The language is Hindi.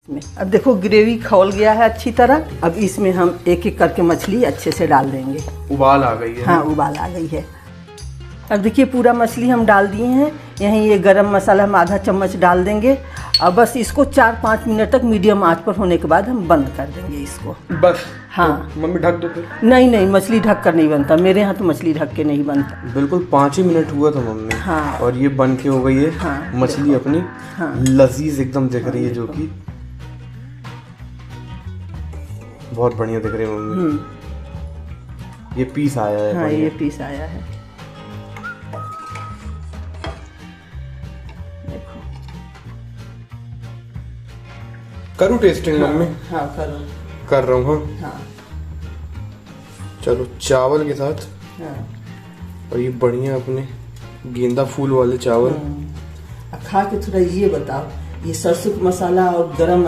में अब देखो ग्रेवी खौल गया है अच्छी तरह। अब इसमें हम एक एक करके मछली अच्छे से डाल देंगे। उबाल आ गई है। हाँ, उबाल आ गई है। अब देखिए पूरा मछली हम डाल दिए हैं। यहीं ये गरम मसाला हम आधा चम्मच डाल देंगे। अब बस इसको 4-5 मिनट तक मीडियम आंच पर होने के बाद हम बंद कर देंगे इसको। बस? हाँ। तो मम्मी ढक दो फिर। नहीं, मछली ढक कर नहीं बनता। मेरे यहाँ तो मछली ढक के नहीं बनता। बिल्कुल 5 ही मिनट हुआ था मम्मी। हाँ। और ये बन के हो गई है। हाँ, मछली अपनी लजीज एकदम दिख रही है, जो कि बहुत बढ़िया दिख रही है मम्मी। ये पीस आया है। हाँ, ये पीस आया है। देखो करूँ टेस्टिंग मम्मी? हाँ, करो। कर रहा हूँ। हाँ। चलो चावल के साथ। हाँ। और ये बढ़िया अपने गेंदा फूल वाले चावल। खा के थोड़ा ये बताओ, ये सरसों का मसाला और गरम